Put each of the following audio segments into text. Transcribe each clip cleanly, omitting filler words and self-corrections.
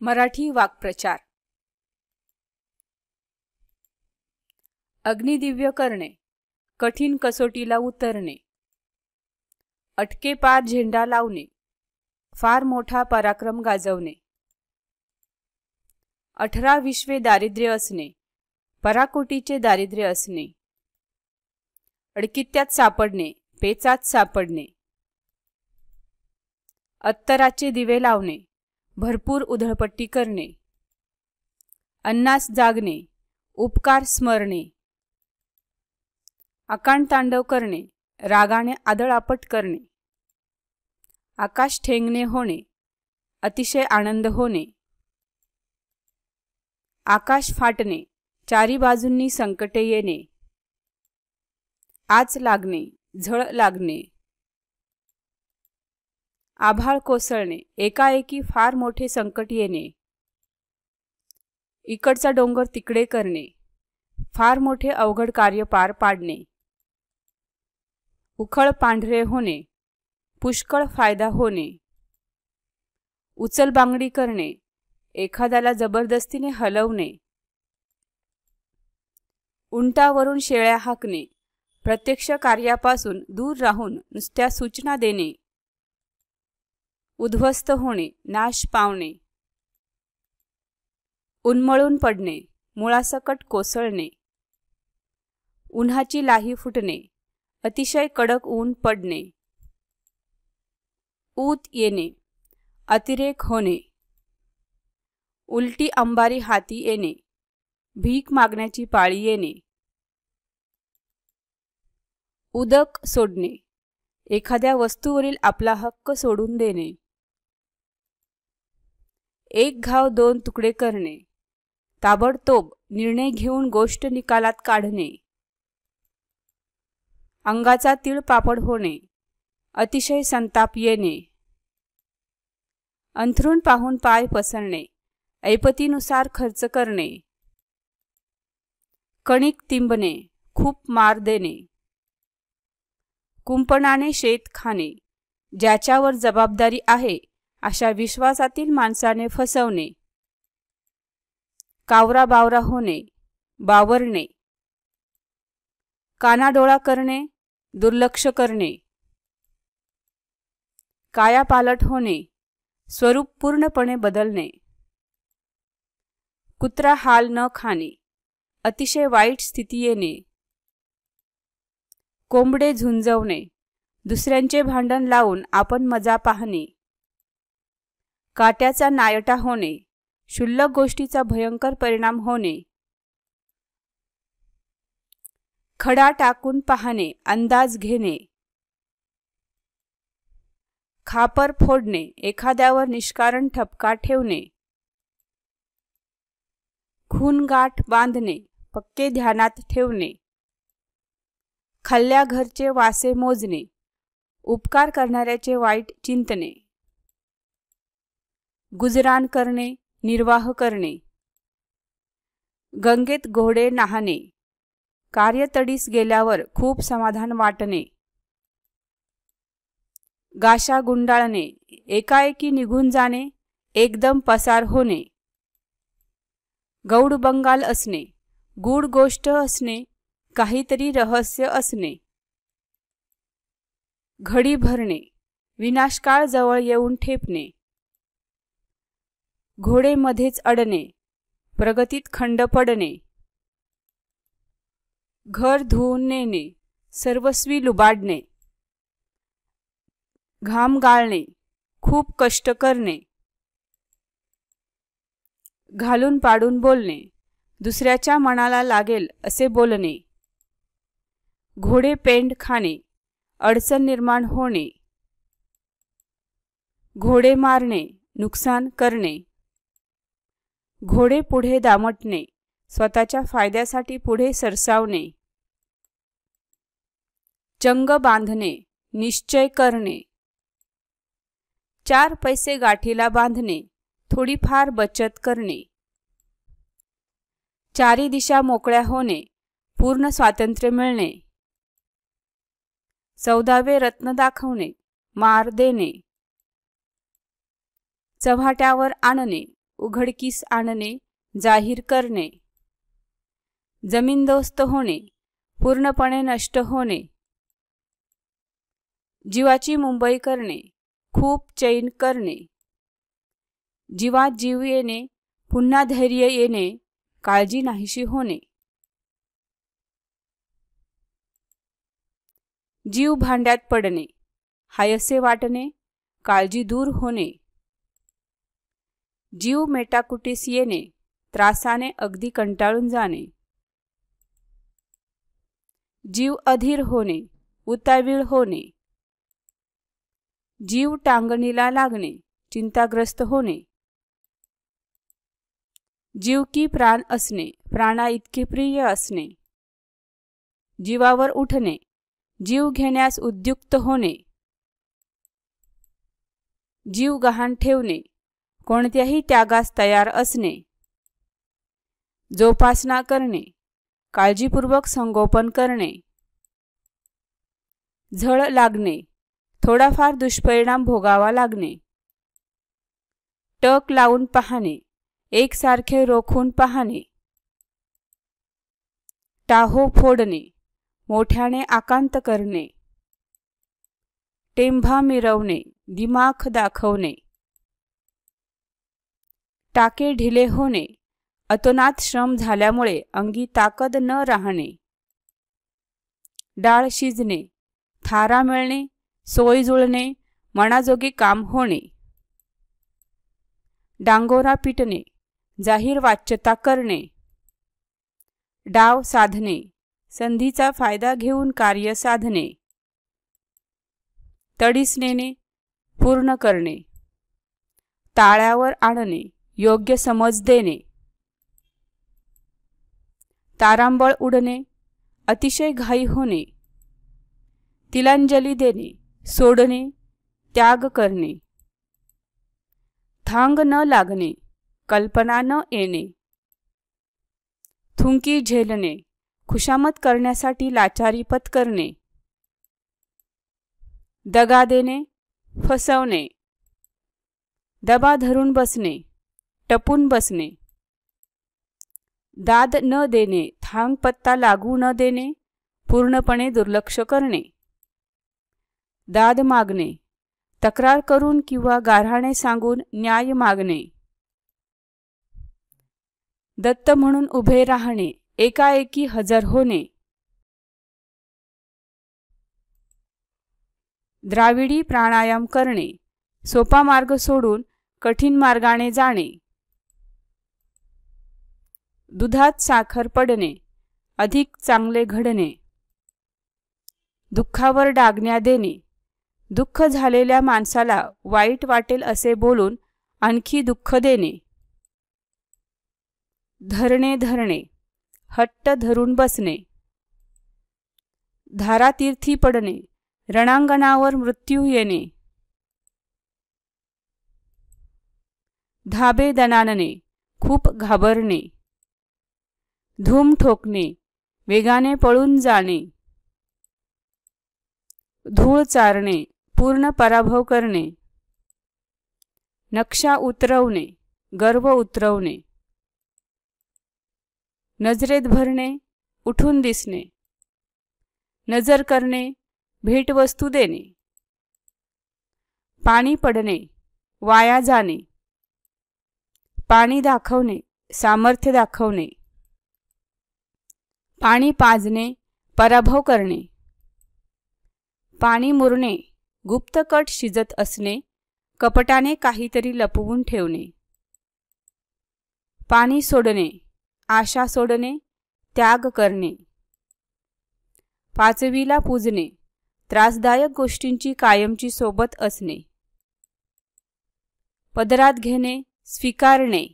मराठी वाक्प्रचार. अग्निदिव्य करणे, कठीण कसोटीला उतरणे, अटके पार झेंडा लावणे, फार मोठा पराक्रम गाजवणे. 18 विश्वे दारिद्र्य असणे, पराकोटीचे दारिद्र्य असणे, अडकित्यात सापडणे, पेचात सापडणे. अत्तराचे दिवे लावणे, भरपूर उधळपट्टी करणे, अन्नास जागणे, उपकार स्मरणे, आकांड तांडव करणे, रागाने आदळआपट करणे, आकाश ठेंगणे होणे, अतिशय आनंद होणे, आकाश फाटणे, चारी बाजूंनी संकटे येणे, आच लागणे, झळ लागणे, आभाळ कोसळणे, एकाएकी फार मोठे संकट येणे, इकडचा डोंगर तिकडे करणे, फार मोठे अवघड कार्य पार पाडणे, उखळ पांढरे होणे, पुष्कळ फायदा होणे, उचलबांगडी करणे, एखाद्याला जबरदस्तीने हलवणे, उंटावरून शेळ्या हाकणे, प्रत्यक्ष कार्यापासून दूर राहून नुसत्या सूचना देणे, उद्ध्वस्त होणे, नाश पावणे, उन्मळून पडणे, मुळासकट कोसळणे, उन्हाची लाही फुटणे, अतिशय कडक ऊन पडणे, ऊत येणे, अतिरेक होणे, उलटी अंबारी हाती येणे, भीक मागण्याची पाळी येणे, उदक सोडणे, एखाद्या वस्तूवरील आपला हक्क सोडून देणे, एक घाव दोन तुकडे करणे, ताबडतोब निर्णय घेऊन गोष्ट निकालात काढणे, अंगाचा तिळपापड होणे, अतिशय संताप येणे, अंथरूण पाहून पाय पसरणे, ऐपतीनुसार खर्च करणे, कणिक तिंबणे, खूप मार देणे, कुंपणाने शेत खाणे, ज्याच्यावर जबाबदारी आहे अशा विश्वासातील माणसाने फसवणे, कावरा बावरा होणे, बावरणे, कानाडोळा करणे, दुर्लक्ष करणे, कायापालट होणे, स्वरूप पूर्णपणे बदलणे, कुत्रा हाल न खाणे, अतिशय वाईट स्थिती येणे, कोंबडे झुंजवणे, दुसऱ्यांचे भांडण लावून आपण मजा पाहणे, काट्याचा नायटा होणे, क्षुल्लक गोष्टीचा भयंकर परिणाम होणे, खडा टाकून पाहणे, अंदाज घेणे, खापर फोडणे, एखाद्यावर निष्कारण ठपका ठेवणे, खून गाठ बांधणे, पक्के ध्यानात ठेवणे, खाल्ल्या घरचे वासे मोजणे, उपकार करणाऱ्याचे वाईट चिंतणे, गुजराण करणे, निर्वाह करणे, गंगेत घोडे न्हाणे, कार्यतडीस गेल्यावर खूप समाधान वाटणे, गाशा गुंडाळणे, एकाएकी निघून जाणे, एकदम पसार होणे, गौड बंगाल असणे, गूढ गोष्ट असणे, काहीतरी रहस्य असणे, घडी भरणे, विनाशकाळ जवळ येऊन ठेपणे, घोडे मध्येच अडणे, प्रगतीत खंड पडणे, घर धुवून नेणे, सर्वस्वी लुबाडणे, घाम गाळणे, खूप कष्ट करणे, घालून पाडून बोलणे, दुसऱ्याच्या मनाला लागेल असे बोलणे, घोडे पेंड खाणे, अडचण निर्माण होणे, घोडे मारणे, नुकसान करणे, घोडे पुढे दामटणे, स्वतःच्या फायद्यासाठी पुढे सरसावणे, चंग बांधणे, निश्चय करणे, 4 पैसे गाठीला बांधणे, थोडीफार बचत करणे, चारी दिशा मोकळ्या होणे, पूर्ण स्वातंत्र्य मिळणे, 14वे रत्न दाखवणे, मार देणे, चव्हाट्यावर आणणे, उघडकीस आणणे, जाहीर करणे. जमीनदोस्त होणे, पूर्णपणे नष्ट होणे. जीवाची मुंबई करणे, खूप चैन करणे. जीवात जीव येणे, पुन्हा धैर्य येणे, काळजी नाहीशी होणे. जीव भांड्यात पडणे, हायसे वाटणे, काळजी दूर होणे. जीव मेटाकुटीस येणे, त्रासाने अगदी कंटाळून जाणे. जीव अधीर होणे, उतावीळ होणे. जीव टांगणीला लागणे, चिंताग्रस्त होणे. जीव की प्राण असणे, प्राणा इतके प्रिय असणे. जीवावर उठणे, जीव घेण्यास उद्युक्त होणे. जीव गहाण ठेवणे, कोणत्याही त्यागास तयार असणे. जोपासना करणे, काळजीपूर्वक संगोपन करणे. झळ लागणे, थोडाफार दुष्परिणाम भोगावा लागणे. टक लावून पाहणे, एकसारखे रोखून पाहणे. टाहो फोडणे, मोठ्याने आकांत करणे. टेंभा मिरवणे, दिमाख दाखवणे. टाके ढिले होणे, अतोनात श्रम झाल्यामुळे अंगी ताकद न राहणे. डाळ शिजणे, थारा मिळणे, सोय जुळणे, मनाजोगे काम होणे. डांगोरा पिटणे, जाहीर वाच्यता करणे. डाव साधणे, संधीचा फायदा घेऊन कार्य साधणे. तडीस नेणे, पूर्ण करणे. ताळ्यावर आणणे, योग्य समज देणे. तारांबळ उडणे, अतिशय घाई होणे. तिलांजली देणे, सोडणे, त्याग करणे. थांग न लागणे, कल्पना न येणे. थुंकी झेलणे, खुशामत करण्यासाठी लाचारी पत्करणे. दगा देणे, फसवणे. दबा धरून बसणे, टपून बसणे. दाद न देणे, थांग पत्ता लागू न देणे, पूर्णपणे दुर्लक्ष करणे. दाद मागणे, तक्रार करून किंवा गाऱ्हाणे सांगून न्याय मागणे. दत्त म्हणून उभे राहणे, एकाएकी हजर होणे. द्राविडी प्राणायाम करणे, सोपा मार्ग सोडून कठीण मार्गाने जाणे. दुधात साखर पडणे, अधिक चांगले घडणे. दुःखावर डागण्या देणे, दुःख झालेल्या माणसाला वाईट वाटेल असे बोलून आणखी दुःख देणे. धरणे, हट्ट धरून बसणे. धारातीर्थी पडणे, रणांगणावर मृत्यू येणे. धाबे दणाणणे, खूप घाबरणे. धूम ठोकणे, वेगाने पळून जाणे. धूळ चारणे, पूर्ण पराभव करणे. नक्षा उतरवणे, गर्व उतरवणे. नजरेत भरणे, उठून दिसणे. नजर करणे, भेटवस्तू देणे. पाणी पडणे, वाया जाणे. पाणी दाखवणे, सामर्थ्य दाखवणे. पाणी पाजणे, पराभव करणे. पाणी मुरणे, गुप्तकट शिजत असणे, कपटाने काहीतरी लपवून ठेवणे. पाणी सोडणे, आशा सोडणे, त्याग करणे. पाचवीला पूजणे, त्रासदायक गोष्टींची कायमची सोबत असणे. पदरात घेणे, स्वीकारणे.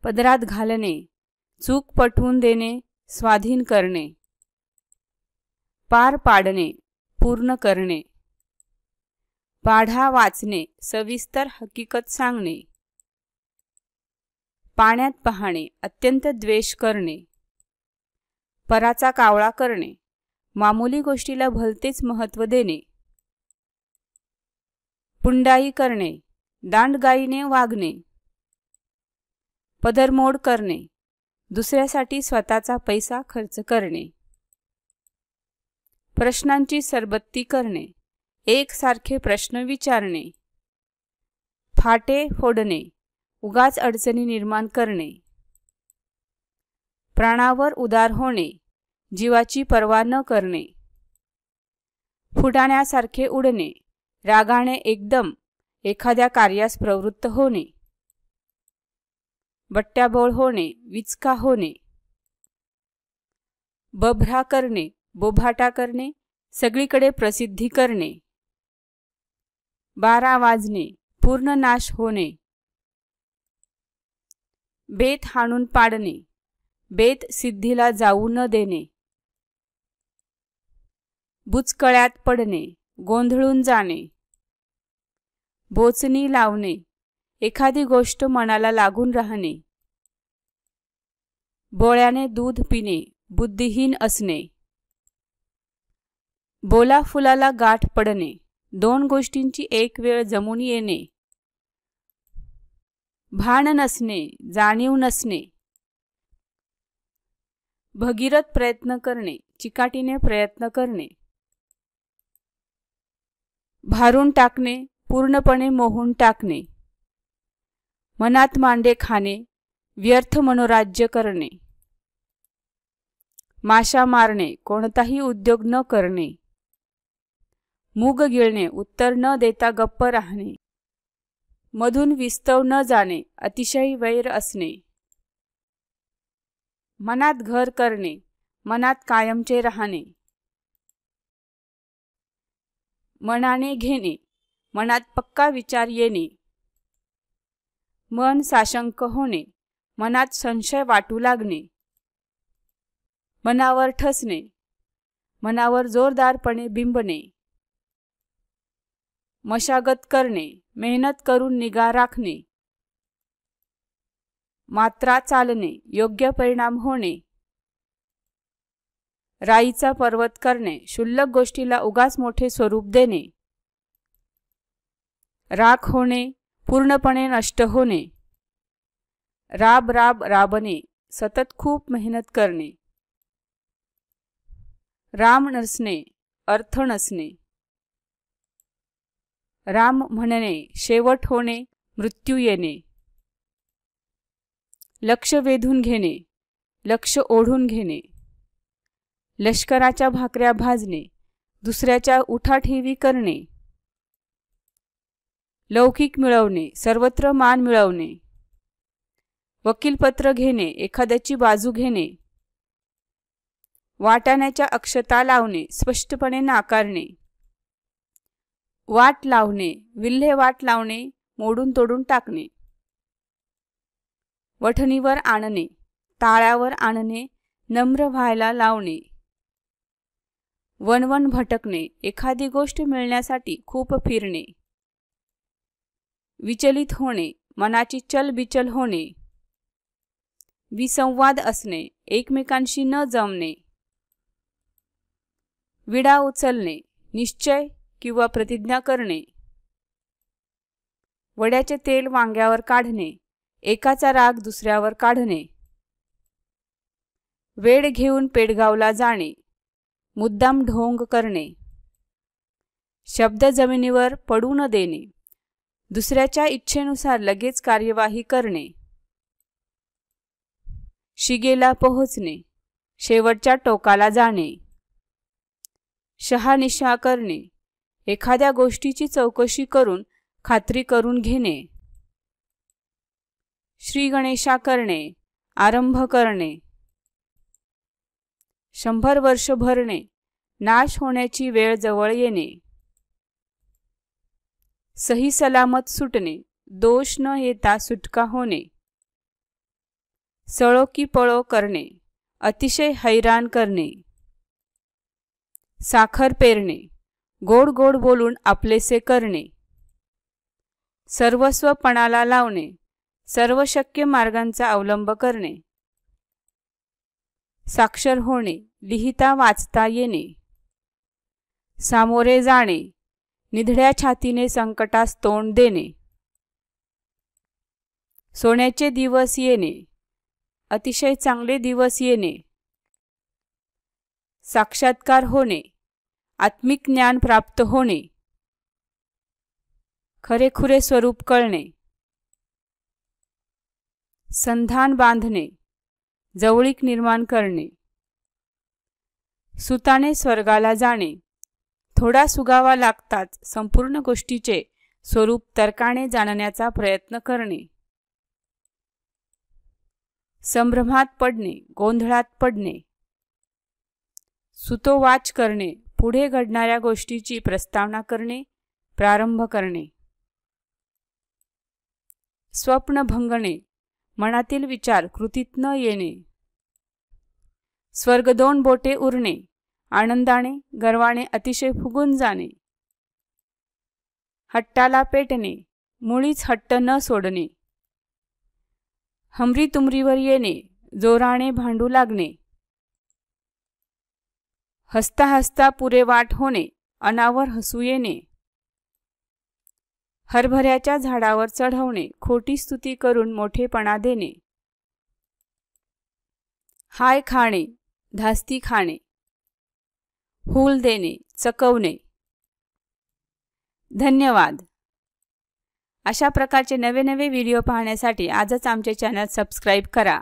पदरात घालणे, चूक पटवून देणे, स्वाधीन करणे. पार पाडणे, पूर्ण करणे. पाढा वाचणे, सविस्तर हकीकत सांगणे. पाण्यात पाहणे, अत्यंत द्वेष करणे. पराचा कावळा करणे, मामूली गोष्टीला भलतेच महत्त्व देणे. पुंडाई करणे, दांडगाईने वागणे. पदरमोड करणे, दुसऱ्यासाठी स्वतःचा पैसा खर्च करणे. प्रश्नांची सरबत्ती करणे, एकसारखे प्रश्न विचारणे. फाटे फोडणे, उगाच अडचणी निर्माण करणे. प्राणावर उदार होणे, जीवाची पर्वा न करणे. फुटाण्यासारखे उडणे, रागाने एकदम एखाद्या कार्यास प्रवृत्त होणे. बट्ट्याबोळ होणे, विचका होणे. बभ्रा करणे, बोभाटा करणे, सगळीकडे प्रसिद्धी करणे. 12 वाजणे, पूर्ण नाश होणे. बेत हाणून पाडणे, बेत सिद्धीला जाऊ न देणे. बुचकळ्यात पडणे, गोंधळून जाणे. बोचणी लावणे, एखादी गोष्ट मनाला लागून राहणे. बोळ्याने दूध पिणे, बुद्धिहीन असणे. बोला फुलाला गाठ पडणे, 2 गोष्टींची एक वेळ जमून येणे. भान नसणे, जाणीव नसणे. भगीरथ प्रयत्न करणे, चिकाटीने प्रयत्न करणे. भारून टाकणे, पूर्णपणे मोहून टाकणे. मनात मांडे खाणे, व्यर्थ मनोराज्य करणे. माशा मारणे, कोणताही उद्योग न करणे. मूग गिळणे, उत्तर न देता गप्प राहणे. मधून विस्तव न जाणे, अतिशय वैर असणे. मनात घर करणे, मनात कायमचे राहणे. मनाने घेणे, मनात पक्का विचार येणे. मन साशंक होणे, मनात संशय वाटू लागणे. मनावर ठसणे, मनावर जोरदारपणे बिंबणे. मशागत करणे, मेहनत करून निगा राखणे. मात्रा चालणे, योग्य परिणाम होणे. राईचा पर्वत करणे, क्षुल्लक गोष्टीला उगाच मोठे स्वरूप देणे. राख होणे, पूर्णपणे नष्ट होणे. राब राब राबणे, सतत खूप मेहनत करणे. राम नसणे, अर्थ नसणे. राम म्हणणे, शेवट होणे, मृत्यू येणे. लक्ष वेधून घेणे, लक्ष ओढून घेणे. लष्कराच्या भाकऱ्या भाजणे, दुसऱ्याच्या उठाठेवी करणे. लौकिक मिळवणे, सर्वत्र मान मिळवणे. वकीलपत्र घेणे, एखाद्याची बाजू घेणे. वाटाण्याच्या अक्षता लावणे, स्पष्टपणे नाकारणे. वाट लावणे, विल्हेवाट लावणे, मोडून तोडून टाकणे. वठणीवर आणणे, ताळ्यावर आणणे, नम्र व्हायला लावणे. वनवन भटकणे, एखादी गोष्ट मिळण्यासाठी खूप फिरणे. विचलित होणे, मनाची चलबिचल होणे. विसंवाद असणे, एकमेकांशी न जमणे. विडा उचलणे, निश्चय किंवा प्रतिज्ञा करणे. वड्याचे तेल वांग्यावर काढणे, एकाचा राग दुसऱ्यावर काढणे. वेळ घेऊन पेडगावला जाणे, मुद्दाम ढोंग करणे. शब्द जमिनीवर पडू न देणे, दुसऱ्याच्या इच्छेनुसार लगेच कार्यवाही करणे. शिगेला पोहोचणे, शेवटच्या टोकाला जाणे. शहानिशा करणे, एखाद्या गोष्टीची चौकशी करून खात्री करून घेणे. श्री गणेशा करणे, आरंभ करणे. 100 वर्ष भरणे, नाश होण्याची वेळ जवळ येणे. सही सलामत सुटणे, दोष न येता सुटका होणे. सळो की पळो करणे, अतिशय हैराण करणे. साखर पेरणे, गोड गोड बोलून आपलेसे करणे. सर्वस्व पणाला लावणे, सर्व शक्य मार्गांचा अवलंब करणे. साक्षर होणे, लिहिता वाचता येणे. सामोरे जाणे, निधड्या छातीने संकटास तोंड देणे. सोन्याचे दिवस येणे, अतिशय चांगले दिवस येणे. साक्षात्कार होणे, आत्मिक ज्ञान प्राप्त होणे. खरेखुरे स्वरूप कळणे. संधान बांधणे, जवळीक निर्माण करणे. सुताने स्वर्गाला जाणे, थोडा सुगावा लागताच संपूर्ण गोष्टीचे स्वरूप तर्काने जाणण्याचा प्रयत्न करणे. संभ्रमात पडणे, गोंधळात पडणे. सुतोवाच करणे, पुढे घडणाऱ्या गोष्टीची प्रस्तावना करणे, प्रारंभ करणे. स्वप्न भंगणे, मनातील विचार कृतीत न येणे. स्वर्ग दोन बोटे उरणे, आनंदाने गर्वाने अतिशय फुगून जाणे. हट्टाला पेटणे, मुळीच हट्ट न सोडणे. हमरी तुमरीवर येणे, जोराने भांडू लागणे. हसता हसता पुरे वाट होणे, अनावर हसू येणे. हरभऱ्याच्या झाडावर चढवणे, खोटी स्तुती करून मोठेपणा देणे. हाय खाणे, धास्ती खाणे. हूल देणे, चकवणे. धन्यवाद. अशा प्रकारचे नवे नवे व्हिडिओ पाहण्यासाठी आजच आमचे चॅनल सबस्क्राईब करा.